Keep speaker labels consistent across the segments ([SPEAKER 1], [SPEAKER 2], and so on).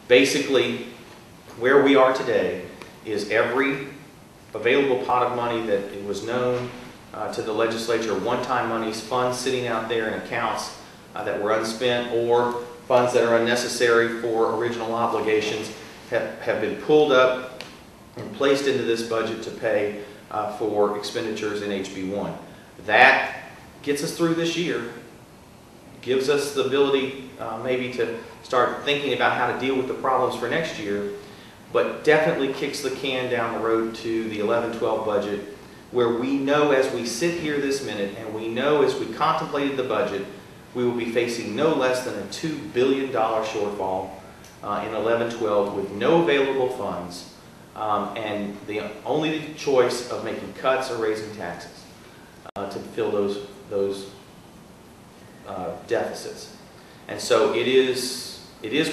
[SPEAKER 1] Basically, where we are today is every available pot of money that it was known to the legislature, one-time monies, funds sitting out there in accounts that were unspent, or funds that are unnecessary for original obligations have been pulled up and placed into this budget to pay for expenditures in HB1. That gets us through this year, gives us the ability maybe to start thinking about how to deal with the problems for next year, but definitely kicks the can down the road to the 11-12 budget, where we know as we sit here this minute and we know as we contemplated the budget, we will be facing no less than a $2 billion shortfall in 11-12 with no available funds, and the only choice of making cuts or raising taxes to fill those deficits. And so it is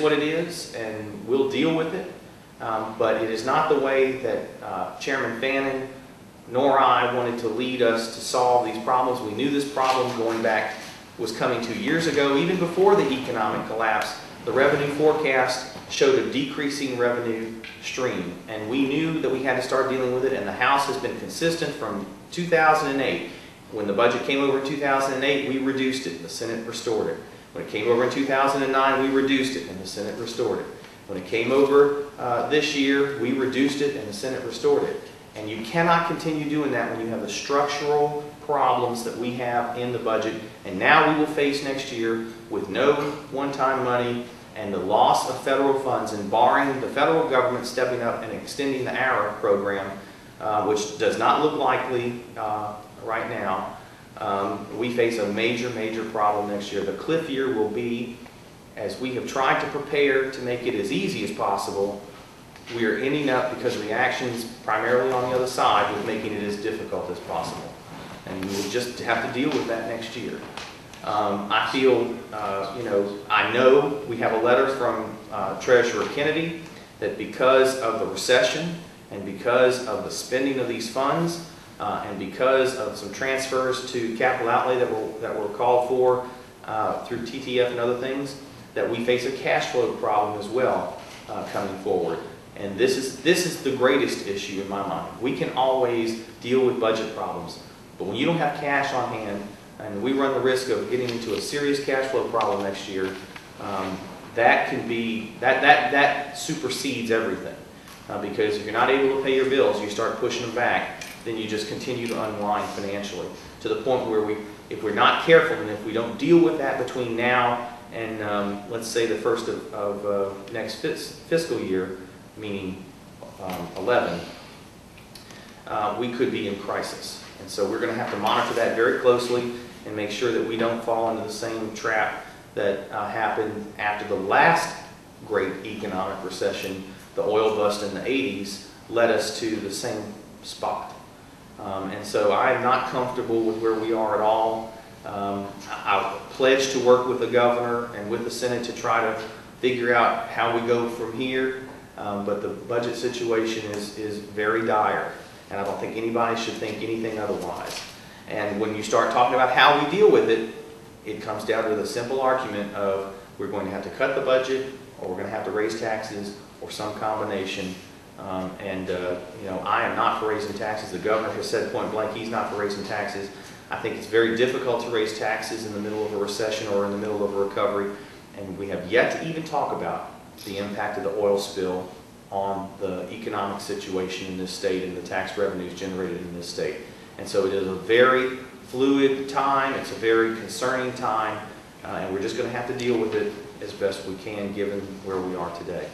[SPEAKER 1] what it is, and we'll deal with it. But it is not the way that Chairman Fannin nor I wanted to lead us to solve these problems. We knew this problem going back was coming 2 years ago. Even before the economic collapse, the revenue forecast showed a decreasing revenue stream, and we knew that we had to start dealing with it, and the House has been consistent from 2008. When the budget came over in 2008, we reduced it, the Senate restored it. When it came over in 2009, we reduced it, and the Senate restored it. When it came over this year, we reduced it, and the Senate restored it. And you cannot continue doing that when you have the structural problems that we have in the budget. And now we will face next year with no one-time money and the loss of federal funds, and barring the federal government stepping up and extending the ARRA program, which does not look likely right now, we face a major, major problem next year. The cliff year will be, as we have tried to prepare to make it as easy as possible, we are ending up, because of the actions primarily on the other side, with making it as difficult as possible. And we will just have to deal with that next year. I feel, I know we have a letter from Treasurer Kennedy that because of the recession and because of the spending of these funds and because of some transfers to capital outlay that were called for through TTF and other things, that we face a cash flow problem as well coming forward. And this is the greatest issue in my mind. We can always deal with budget problems, but when you don't have cash on hand, and we run the risk of getting into a serious cash flow problem next year, that supersedes everything. Because if you're not able to pay your bills, you start pushing them back, then you just continue to unwind financially, to the point where if we're not careful and if we don't deal with that between now and let's say the first of next fiscal year, meaning 11, we could be in crisis. And so we're going to have to monitor that very closely and make sure that we don't fall into the same trap that happened after the last great economic recession. The oil bust in the 80s led us to the same spot. And so I am not comfortable with where we are at all. I pledge to work with the governor and with the Senate to try to figure out how we go from here. But the budget situation is very dire, and I don't think anybody should think anything otherwise. And when you start talking about how we deal with it, it comes down to the simple argument of we're going to have to cut the budget, or we're going to have to raise taxes, or some combination. I am not for raising taxes. The governor has said point blank he's not for raising taxes. I think it's very difficult to raise taxes in the middle of a recession or in the middle of a recovery, and we have yet to even talk about the impact of the oil spill on the economic situation in this state and the tax revenues generated in this state. And so it is a very fluid time, it's a very concerning time, and we're just going to have to deal with it as best we can given where we are today.